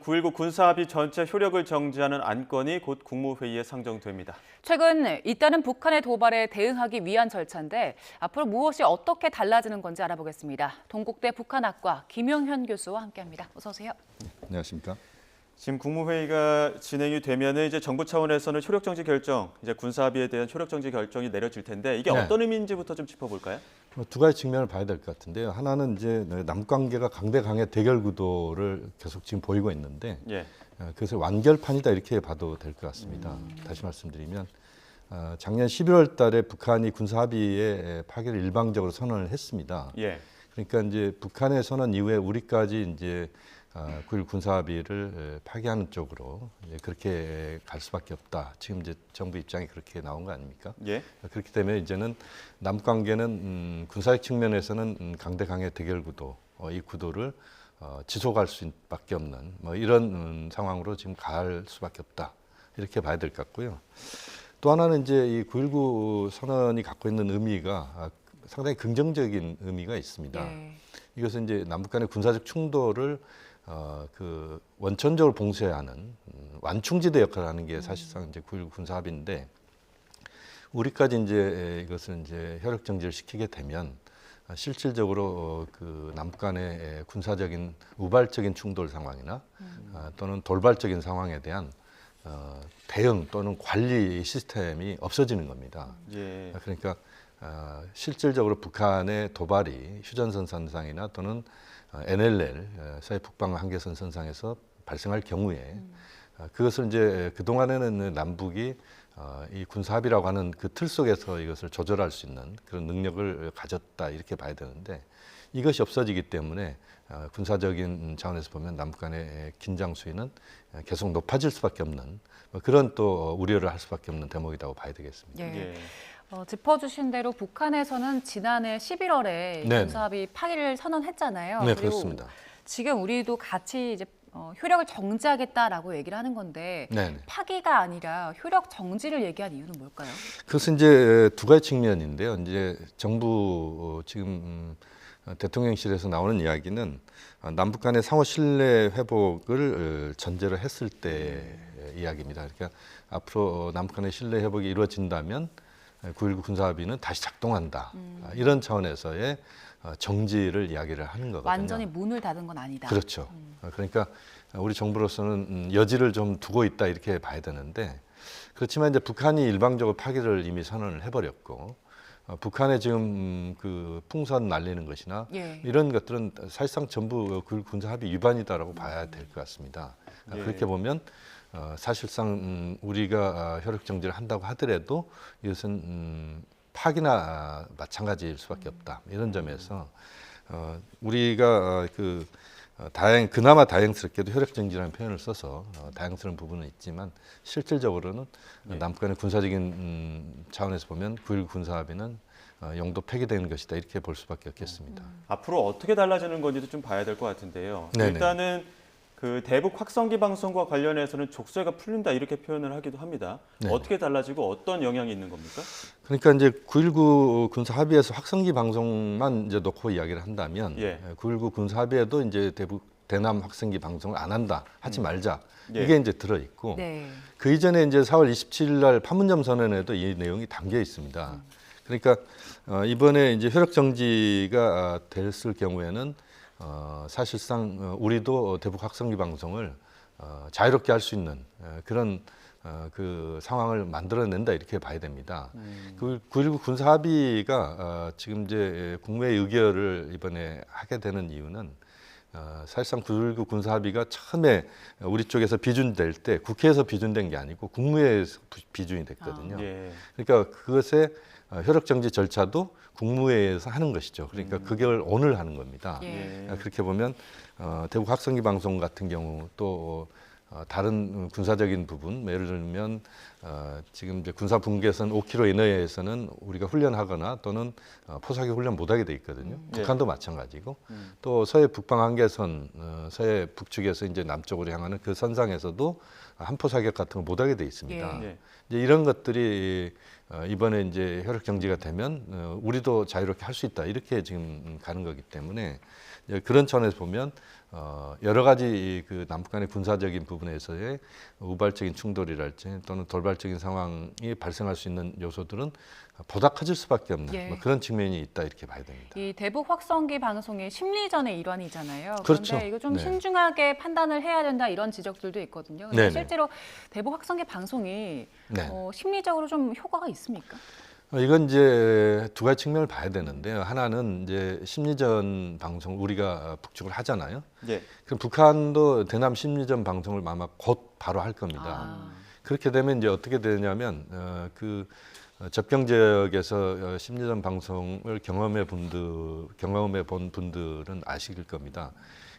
9.19 군사합의 전체 효력을 정지하는 안건이 곧 국무회의에 상정됩니다. 최근 잇따른 북한의 도발에 대응하기 위한 절차인데 앞으로 무엇이 어떻게 달라지는 건지 알아보겠습니다. 동국대 북한학과 김용현 교수와 함께합니다. 어서 오세요. 안녕하십니까? 지금 국무회의가 진행이 되면은 이제 정부 차원에서는 효력 정지 결정, 이제 군사합의에 대한 효력 정지 결정이 내려질 텐데 이게 어떤 의미인지부터 좀 짚어볼까요? 두 가지 측면을 봐야 될 것 같은데요. 하나는 이제 남관계가 강대강의 대결 구도를 계속 지금 보이고 있는데 예. 그것을 완결판이다 이렇게 봐도 될 것 같습니다. 다시 말씀드리면 작년 11월 달에 북한이 군사합의의 파기를 일방적으로 선언을 했습니다. 예. 그러니까 이제 북한의 선언 이후에 우리까지 이제 9.19 군사합의를 파기하는 쪽으로 이제 그렇게 갈 수밖에 없다. 지금 이제 정부 입장이 그렇게 나온 거 아닙니까? 예. 그렇기 때문에 이제는 남북 관계는 군사적 측면에서는 강대강의 대결 구도, 이 구도를 지속할 수밖에 없는 뭐 이런 상황으로 지금 갈 수밖에 없다. 이렇게 봐야 될 것 같고요. 또 하나는 이제 이 9.19 선언이 갖고 있는 의미가 상당히 긍정적인 의미가 있습니다. 예. 이것은 이제 남북 간의 군사적 충돌을 그 원천적으로 봉쇄해야 하는 완충지대 역할을 하는 게 사실상 이제 9.19 군사합의인데 우리까지 이제 이것을 이제 효력 정지를 시키게 되면 실질적으로 그 남북 간의 군사적인 우발적인 충돌 상황이나 또는 돌발적인 상황에 대한 대응 또는 관리 시스템이 없어지는 겁니다. 예. 그러니까 실질적으로 북한의 도발이 휴전선 선상이나 또는 NLL 서해 북방 한계선 선상에서 발생할 경우에 그것을 이제 그 동안에는 남북이 이 군사합의라고 하는 그 틀 속에서 이것을 조절할 수 있는 그런 능력을 가졌다 이렇게 봐야 되는데 이것이 없어지기 때문에 군사적인 차원에서 보면 남북 간의 긴장 수위는 계속 높아질 수밖에 없는 그런 또 우려를 할 수밖에 없는 대목이라고 봐야 되겠습니다. 예. 예. 짚어주신 대로 북한에서는 지난해 11월에 네네. 군사합의 파기를 선언했잖아요. 네, 그리고 그렇습니다. 지금 우리도 같이 이제 효력을 정지하겠다라고 얘기를 하는 건데 네네. 파기가 아니라 효력 정지를 얘기한 이유는 뭘까요? 그것은 이제 두 가지 측면인데요. 이제 정부 지금 대통령실에서 나오는 이야기는 남북 간의 상호 신뢰 회복을 전제로 했을 때 이야기입니다. 그러니까 앞으로 남북 간의 신뢰 회복이 이루어진다면 9.19 군사합의는 다시 작동한다. 이런 차원에서의 정지를 이야기를 하는 거거든요. 완전히 문을 닫은 건 아니다. 그렇죠. 그러니까 우리 정부로서는 여지를 좀 두고 있다 이렇게 봐야 되는데 그렇지만 이제 북한이 일방적으로 파기를 이미 선언을 해버렸고 북한의 지금 그 풍선 날리는 것이나 예. 이런 것들은 사실상 전부 군사합의 위반이다라고 봐야 될 것 같습니다. 예. 그렇게 보면 사실상 우리가 효력 정지를 한다고 하더라도 이것은 파기나 마찬가지일 수밖에 없다. 이런 점에서 우리가 그나마 다행스럽게도 효력 정지라는 표현을 써서 다행스러운 부분은 있지만 실질적으로는 남북 간의 군사적인 차원에서 보면 9.19 군사합의는 영도 폐기되는 것이다 이렇게 볼 수밖에 없겠습니다. 앞으로 어떻게 달라지는 건지도 좀 봐야 될 것 같은데요. 네네. 일단은 그 대북 확성기 방송과 관련해서는 족쇄가 풀린다 이렇게 표현을 하기도 합니다. 네. 어떻게 달라지고 어떤 영향이 있는 겁니까? 그러니까 이제 9.19 군사 합의에서 확성기 방송만 이제 놓고 이야기를 한다면 예. 9.19 군사 합의에도 이제 대남 확성기 방송을 안 한다, 하지 말자 예. 이게 이제 들어 있고 네. 그 이전에 이제 4월 27일 날 판문점 선언에도 이 내용이 담겨 있습니다. 그러니까 이번에 이제 효력 정지가 됐을 경우에는 사실상 우리도 대북 확성기 방송을 자유롭게 할 수 있는 그런 그 상황을 만들어낸다 이렇게 봐야 됩니다. 그 9.19 군사합의가 지금 이제 국무회의 의결을 이번에 하게 되는 이유는 사실상 9.19 군사합의가 처음에 우리 쪽에서 비준될 때 국회에서 비준된 게 아니고 국무회에서 비준이 됐거든요. 예. 그러니까 그것의 효력 정지 절차도 국무회에서 하는 것이죠. 그러니까 그걸 오늘 하는 겁니다. 예. 그렇게 보면 대북 확성기 방송 같은 경우 또 다른 군사적인 부분, 예를 들면 지금 이제 군사 분계선 5km 이내에서는 우리가 훈련하거나 또는 포사기 훈련 못하게 돼 있거든요. 북한도 마찬가지고 또 서해 북방 한계선, 서해 북측에서 이제 남쪽으로 향하는 그 선상에서도 한포 사격 같은 거 못하게 돼 있습니다. 예. 이제 이런 것들이 이번에 이제 효력 정지가 되면 우리도 자유롭게 할 수 있다 이렇게 지금 가는 거기 때문에 그런 차원에서 보면 여러 가지 그 남북 간의 군사적인 부분에서의 우발적인 충돌이랄지 또는 돌발적인 상황이 발생할 수 있는 요소들은 보다 커질 수밖에 없는 예. 뭐 그런 측면이 있다 이렇게 봐야 됩니다. 이 대북 확성기 방송이 심리전의 일환이잖아요. 그렇죠. 그런데 이거 좀 네. 신중하게 판단을 해야 된다 이런 지적들도 있거든요. 근데 네네. 실제로 대북 확성기 방송이 네. 심리적으로 좀 효과가 있습니까? 이건 이제 두 가지 측면을 봐야 되는데요. 하나는 이제 심리전 방송 우리가 북측을 하잖아요. 예. 그럼 북한도 대남 심리전 방송을 아마 곧 바로 할 겁니다. 아. 그렇게 되면 이제 어떻게 되냐면 접경 지역에서 심리전 방송을 경험해 본 분들은 아실 겁니다.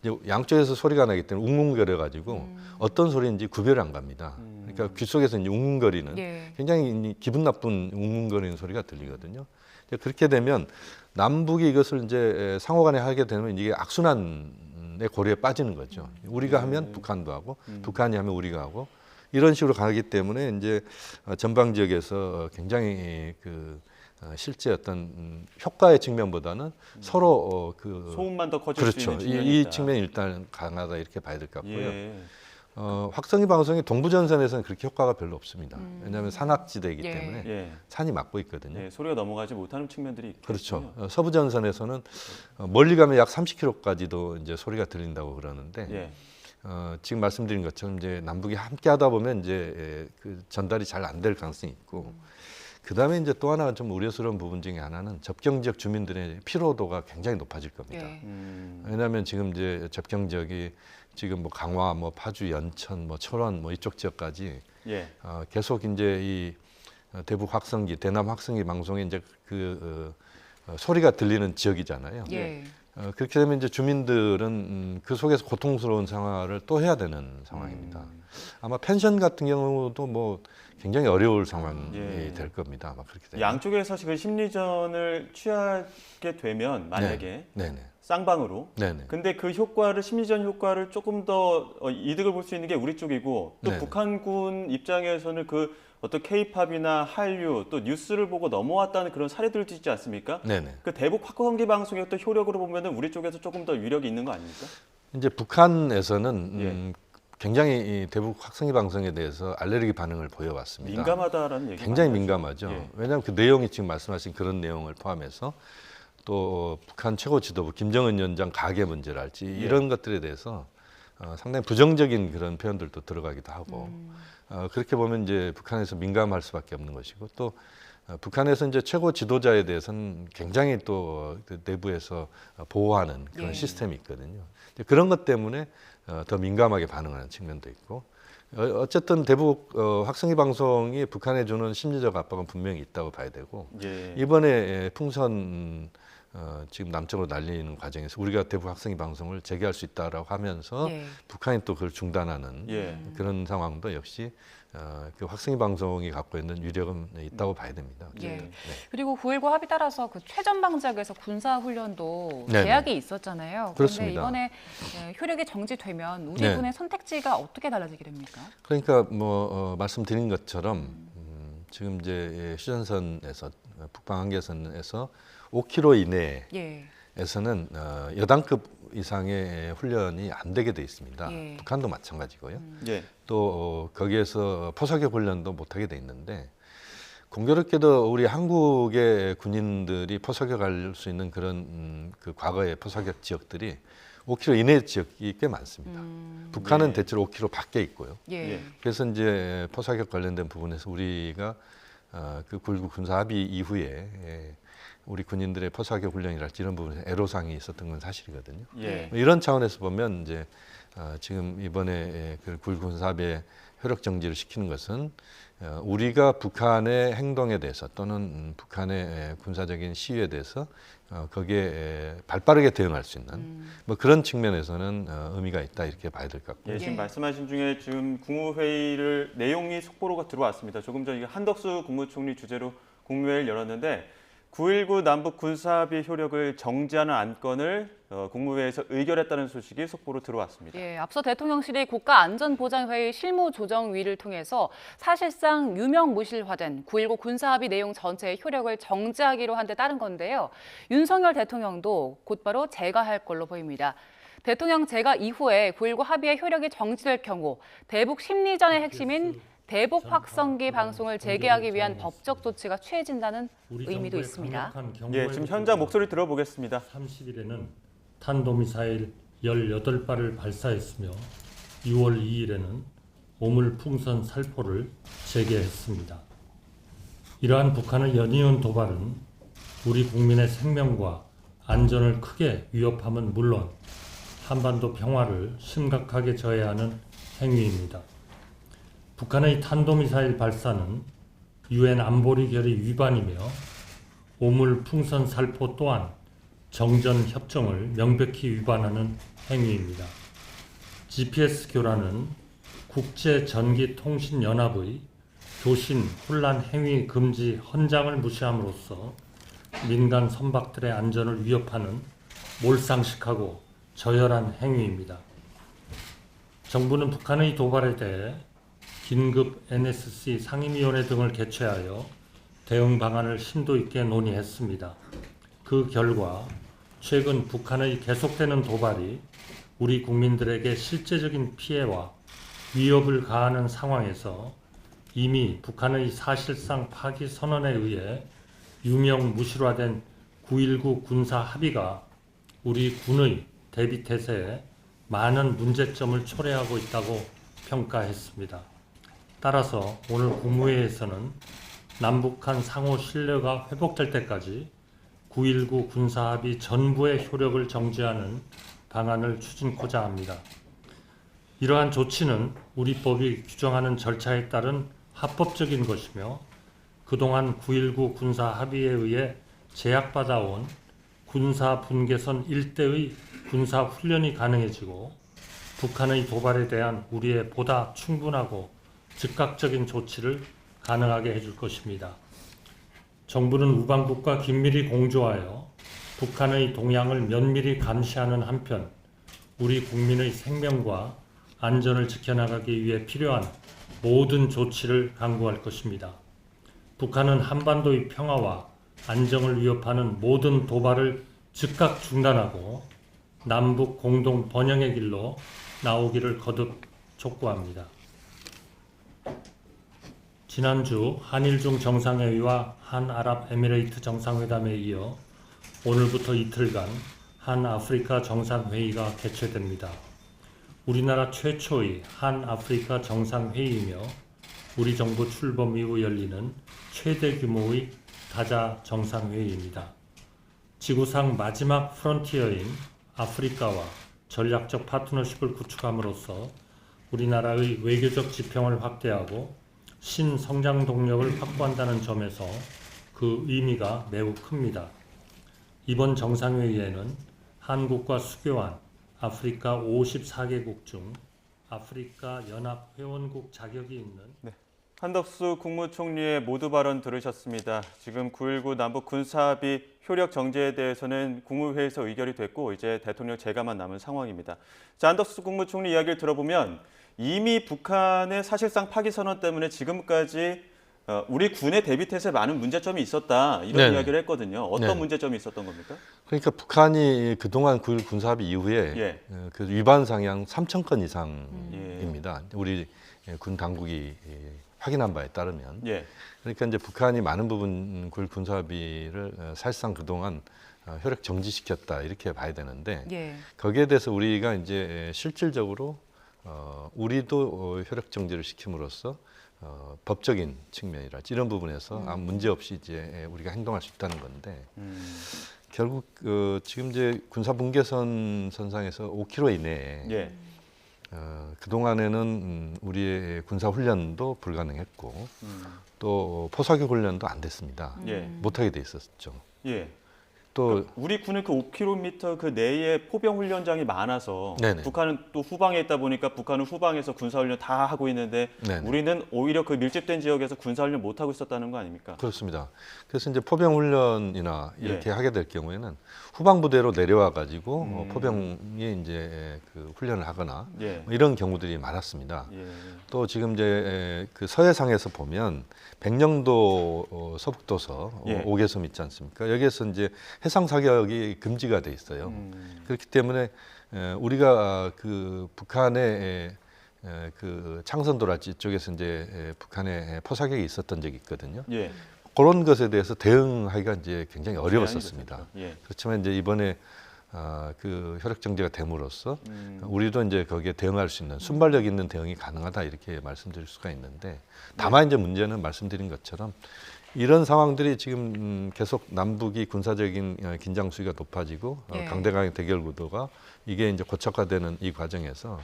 이제 양쪽에서 소리가 나기 때문에 웅웅거려 가지고 어떤 소리인지 구별이 안 갑니다. 그러니까 귀 속에서 이제 웅웅거리는 예. 굉장히 기분 나쁜 웅웅거리는 소리가 들리거든요. 이제 그렇게 되면 남북이 이것을 이제 상호간에 하게 되면 이게 악순환의 고리에 빠지는 거죠. 우리가 하면 북한도 하고 북한이 하면 우리가 하고 이런 식으로 가기 때문에 이제 전방 지역에서 굉장히 실제 어떤 효과의 측면보다는 서로 소음만 더 커질 수 그렇죠. 있는 측면이 이 있다. 측면이 일단 강하다 이렇게 봐야 될 것 같고요. 예. 확성기 방송이 동부전선에서는 그렇게 효과가 별로 없습니다. 왜냐하면 산악지대이기 예. 때문에 예. 산이 막고 있거든요. 예. 소리가 넘어가지 못하는 측면들이 있겠군요. 그렇죠. 서부전선에서는 멀리 가면 약 30km까지도 이제 소리가 들린다고 그러는데 예. 지금 말씀드린 것처럼 이제 남북이 함께 하다 보면 이제 그 전달이 잘 안 될 가능성이 있고 그다음에 이제 또 하나 좀 우려스러운 부분 중에 하나는 접경 지역 주민들의 피로도가 굉장히 높아질 겁니다. 예. 왜냐하면 지금 이제 접경 지역이 지금 뭐 강화, 뭐 파주, 연천, 뭐 철원, 뭐 이쪽 지역까지 예. 계속 이제 이 대북 확성기, 대남 확성기 방송에 이제 소리가 들리는 지역이잖아요. 예. 그렇게 되면 이제 주민들은 그 속에서 고통스러운 생활을 또 해야 되는 상황입니다. 아마 펜션 같은 경우도 뭐 굉장히 어려울 상황이 예. 될 겁니다. 아마 그렇게 되면. 양쪽에서 그 심리전을 취하게 되면 만약에 네네. 쌍방으로 네네. 근데 그 효과를 심리전 효과를 조금 더 이득을 볼 수 있는 게 우리 쪽이고 또 네네. 북한군 입장에서는 그 어떤 K-팝이나 한류 또 뉴스를 보고 넘어왔다는 그런 사례들도 있지 않습니까? 네네. 그 대북 확성기 방송의 어떤 효력으로 보면은 우리 쪽에서 조금 더 위력이 있는 거 아닙니까? 이제 북한에서는 예. 굉장히 이 대북 확성기 방송에 대해서 알레르기 반응을 보여왔습니다. 민감하다라는 얘기 굉장히 민감하죠. 예. 왜냐하면 그 내용이 지금 말씀하신 그런 내용을 포함해서 또 북한 최고 지도부 김정은 위원장 가계 문제랄지 이런 것들에 대해서 상당히 부정적인 그런 표현들도 들어가기도 하고 그렇게 보면 이제 북한에서 민감할 수밖에 없는 것이고 또 북한에서 이제 최고 지도자에 대해서는 굉장히 또 그 내부에서 보호하는 그런 예. 시스템이 있거든요. 이제 그런 것 때문에 더 민감하게 반응하는 측면도 있고 어쨌든 대북 확성기 방송이 북한에 주는 심리적 압박은 분명히 있다고 봐야 되고 예. 이번에 풍선 지금 남쪽으로 날리는 과정에서 우리가 대북 확성기 방송을 재개할 수 있다라고 하면서 예. 북한이 또 그걸 중단하는 예. 그런 상황도 역시 그 확성기 방송이 갖고 있는 위력은 있다고 봐야 됩니다. 예. 네. 그리고 9.19 합의 따라서 그 최전방 지역에서 군사 훈련도 네네. 계약이 있었잖아요. 그런데 그렇습니다. 이번에 효력이 정지되면 우리 네. 군의 선택지가 어떻게 달라지게 됩니까? 그러니까 뭐 말씀드린 것처럼 지금 이제 휴전선에서 북방 한계선에서 5km 이내에서는 예. 여단급 이상의 훈련이 안 되게 돼 있습니다. 예. 북한도 마찬가지고요. 예. 또 거기에서 포사격 훈련도 못하게 돼 있는데 공교롭게도 우리 한국의 군인들이 포사격할 수 있는 그런 그 과거의 포사격 지역들이 5km 이내 지역이 꽤 많습니다. 북한은 예. 대체로 5km 밖에 있고요. 예. 예. 그래서 이제 포사격 관련된 부분에서 우리가 그 9.19 군사 합의 이후에 우리 군인들의 포사격 훈련이랄지 이런 부분에서 애로사항이 있었던 건 사실이거든요. 예. 이런 차원에서 보면 이제 지금 이번에 그 9.19 군사 합의의 효력 정지를 시키는 것은 우리가 북한의 행동에 대해서 또는 북한의 군사적인 시위에 대해서 거기에 발빠르게 대응할 수 있는 뭐 그런 측면에서는 의미가 있다 이렇게 봐야 될 것 같고요. 예, 지금 예. 말씀하신 중에 지금 국무회의를 내용이 속보로가 들어왔습니다. 조금 전에 한덕수 국무총리 주재로 국무회의를 열었는데 9.19 남북 군사합의 효력을 정지하는 안건을 국무회의에서 의결했다는 소식이 속보로 들어왔습니다. 예, 앞서 대통령실이 국가안전보장회의 실무조정위를 통해서 사실상 유명무실화된 9.19 군사합의 내용 전체의 효력을 정지하기로 한 데 따른 건데요. 윤석열 대통령도 곧바로 재가할 걸로 보입니다. 대통령 재가 이후에 9.19 합의의 효력이 정지될 경우 대북 심리전의 핵심인 대북 확성기 방송을 재개하기 위한 법적 조치가 취해진다는 의미도 있습니다. 예, 지금 현장 목소리 들어보겠습니다. 30일에는 탄도미사일 18발을 발사했으며 6월 2일에는 오물풍선 살포를 재개했습니다. 이러한 북한의 연이은 도발은 우리 국민의 생명과 안전을 크게 위협함은 물론 한반도 평화를 심각하게 저해하는 행위입니다. 북한의 탄도미사일 발사는 UN 안보리 결의 위반이며 오물 풍선 살포 또한 정전 협정을 명백히 위반하는 행위입니다. GPS 교란은 국제전기통신연합의 교신 혼란 행위 금지 헌장을 무시함으로써 민간 선박들의 안전을 위협하는 몰상식하고 저열한 행위입니다. 정부는 북한의 도발에 대해 긴급 NSC 상임위원회 등을 개최하여 대응 방안을 심도 있게 논의했습니다. 그 결과 최근 북한의 계속되는 도발이 우리 국민들에게 실제적인 피해와 위협을 가하는 상황에서 이미 북한의 사실상 파기 선언에 의해 유명무실화된 9.19 군사 합의가 우리 군의 대비태세에 많은 문제점을 초래하고 있다고 평가했습니다. 따라서 오늘 국무회의에서는 남북한 상호 신뢰가 회복될 때까지 9.19 군사합의 전부의 효력을 정지하는 방안을 추진코자 합니다. 이러한 조치는 우리 법이 규정하는 절차에 따른 합법적인 것이며 그동안 9.19 군사합의에 의해 제약받아온 군사분계선 일대의 군사훈련이 가능해지고 북한의 도발에 대한 우리의 보다 충분하고 즉각적인 조치를 가능하게 해줄 것입니다. 정부는 우방국과 긴밀히 공조하여 북한의 동향을 면밀히 감시하는 한편 우리 국민의 생명과 안전을 지켜나가기 위해 필요한 모든 조치를 강구할 것입니다. 북한은 한반도의 평화와 안정을 위협하는 모든 도발을 즉각 중단하고 남북 공동 번영의 길로 나오기를 거듭 촉구합니다. 지난주 한일중 정상회의와 한아랍에미레이트 정상회담에 이어 오늘부터 이틀간 한아프리카 정상회의가 개최됩니다. 우리나라 최초의 한아프리카 정상회의이며 우리 정부 출범 이후 열리는 최대 규모의 다자 정상회의입니다. 지구상 마지막 프론티어인 아프리카와 전략적 파트너십을 구축함으로써 우리나라의 외교적 지평을 확대하고 신성장 동력을 확보한다는 점에서 그 의미가 매우 큽니다. 이번 정상회의에는 한국과 수교한 아프리카 54개국 중 아프리카 연합 회원국 자격이 있는 한덕수 국무총리의 모두 발언 들으셨습니다. 지금 9.19 남북 군사합의 효력 정지에 대해서는 국무회의에서 의결이 됐고 이제 대통령 재가만 남은 상황입니다. 자, 한덕수 국무총리 이야기를 들어보면 이미 북한의 사실상 파기 선언 때문에 지금까지 우리 군의 대비태세에 많은 문제점이 있었다 이런 네네. 이야기를 했거든요. 어떤 네. 문제점이 있었던 겁니까? 그러니까 북한이 그동안 9.19 군사합의 이후에 예. 그 위반 상향 3,000건 이상입니다. 우리 군 당국이 확인한 바에 따르면. 예. 그러니까 이제 북한이 많은 부분 9.19 군사합의를 사실상 그동안 효력 정지시켰다 이렇게 봐야 되는데 예. 거기에 대해서 우리가 이제 실질적으로 우리도 효력 정지를 시킴으로써 법적인 측면이랄지 이런 부분에서 아무 문제 없이 이제 우리가 행동할 수 있다는 건데 결국 지금 이제 군사분계선 선상에서 5km 이내에 예. 그 동안에는 우리의 군사 훈련도 불가능했고 또 포사격 훈련도 안 됐습니다. 예. 못하게 돼 있었죠. 예. 또 우리 군은 그 5km 그 내에 포병 훈련장이 많아서 네네. 북한은 또 후방에 있다 보니까 북한은 후방에서 군사 훈련 다 하고 있는데 네네. 우리는 오히려 그 밀집된 지역에서 군사 훈련 못 하고 있었다는 거 아닙니까? 그렇습니다. 그래서 이제 포병 훈련이나 이렇게 예. 하게 될 경우에는 후방 부대로 내려와 가지고 포병이 이제 그 훈련을 하거나 예. 뭐 이런 경우들이 많았습니다. 예. 또 지금 이제 그 서해상에서 보면 백령도 서북도서 예. 오개섬 있지 않습니까? 여기에서 이제 해상 사격이 금지가 돼 있어요. 그렇기 때문에 우리가 그 북한의 그 창선도라지 쪽에서 이제 북한의 포사격이 있었던 적이 있거든요. 예. 그런 것에 대해서 대응하기가 이제 굉장히 어려웠었습니다. 예. 그렇지만 이제 이번에 그 혈액 정지가 됨으로써 우리도 이제 거기에 대응할 수 있는 순발력 있는 대응이 가능하다 이렇게 말씀드릴 수가 있는데 다만 이제 문제는 말씀드린 것처럼 이런 상황들이 지금 계속 남북이 군사적인 긴장 수위가 높아지고 예. 강대강의 대결 구도가 이게 이제 고착화되는 이 과정에서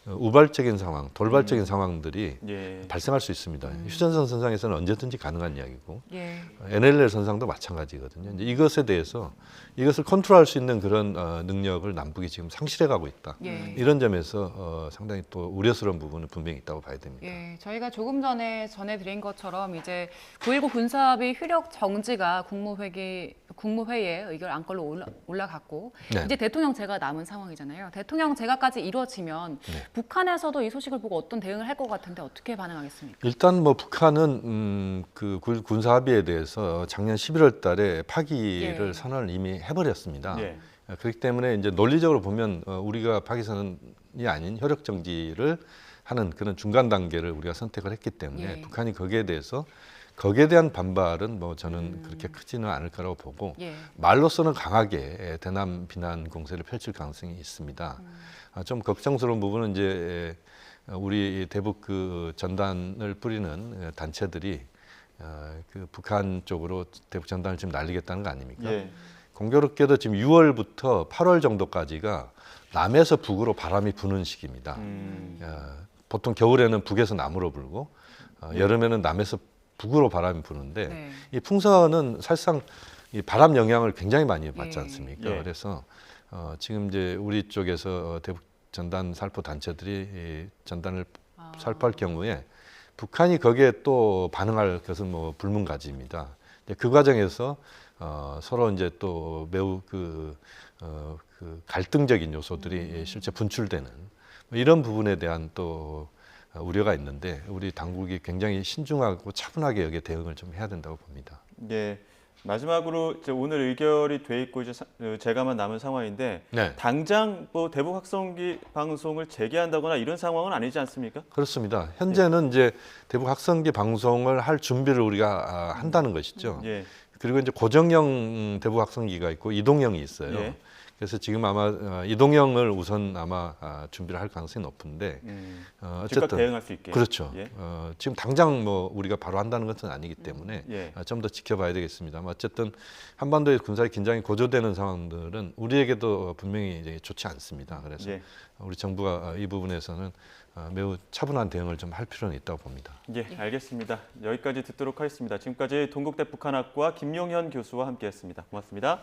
우발적인 상황, 돌발적인 상황들이 예. 발생할 수 있습니다. 휴전선 선상에서는 언제든지 가능한 이야기고 예. NLL 선상도 마찬가지거든요. 이제 이것에 대해서 이것을 컨트롤할 수 있는 그런 능력을 남북이 지금 상실해가고 있다. 예. 이런 점에서 상당히 또 우려스러운 부분은 분명히 있다고 봐야 됩니다. 예, 저희가 조금 전에 전해드린 것처럼 이제 9.19 군사합의 효력 정지가 국무회의에 의결 안건로 올라갔고 네. 이제 대통령 제가 남은 상황이잖아요. 대통령 제가까지 이루어지면 네. 북한에서도 이 소식을 보고 어떤 대응을 할 것 같은데 어떻게 반응하겠습니까? 일단 뭐 북한은 그 군사 합의에 대해서 작년 11월 달에 파기를 예. 선언을 이미 해버렸습니다. 예. 그렇기 때문에 이제 논리적으로 보면 우리가 파기 선언이 아닌 효력 정지를 하는 그런 중간 단계를 우리가 선택을 했기 때문에 예. 북한이 거기에 대한 반발은 뭐 저는 그렇게 크지는 않을 거라고 보고 예. 말로서는 강하게 대남 비난 공세를 펼칠 가능성이 있습니다. 좀 걱정스러운 부분은 이제 우리 대북 그 전단을 뿌리는 단체들이 그 북한 쪽으로 대북 전단을 지금 날리겠다는 거 아닙니까? 예. 공교롭게도 지금 6월부터 8월 정도까지가 남에서 북으로 바람이 부는 시기입니다. 보통 겨울에는 북에서 남으로 불고 여름에는 남에서 북으로 바람이 부는데 네. 이 풍선은 사실상 이 바람 영향을 굉장히 많이 받지 예. 않습니까? 예. 그래서 지금 이제 우리 쪽에서 대북 전단 살포 단체들이 이 전단을 살포할 경우에 북한이 거기에 또 반응할 것은 뭐 불문가지입니다. 그 과정에서 서로 이제 또 매우 그 갈등적인 요소들이 실제 분출되는 뭐 이런 부분에 대한 또 우려가 있는데 우리 당국이 굉장히 신중하고 차분하게 여기에 대응을 좀 해야 된다고 봅니다. 예. 마지막으로 이제 오늘 의결이 돼 있고 이제 제가만 남은 상황인데 네. 당장 뭐 대북 확성기 방송을 재개한다거나 이런 상황은 아니지 않습니까? 그렇습니다. 현재는 이제 대북 확성기 방송을 할 준비를 우리가 한다는 것이죠. 예. 그리고 이제 고정형 대북 확성기가 있고 이동형이 있어요. 예. 그래서 지금 아마 이동형을 우선 아마 준비를 할 가능성이 높은데 즉각 어쨌든 대응할 수 있게. 그렇죠. 예. 지금 당장 뭐 우리가 바로 한다는 것은 아니기 때문에 예. 좀 더 지켜봐야 되겠습니다만 어쨌든 한반도의 군사의 긴장이 고조되는 상황들은 우리에게도 분명히 이제 좋지 않습니다. 그래서 예. 우리 정부가 이 부분에서는 매우 차분한 대응을 좀 할 필요는 있다고 봅니다. 예, 알겠습니다. 여기까지 듣도록 하겠습니다. 지금까지 동국대 북한학과 김용현 교수와 함께했습니다. 고맙습니다.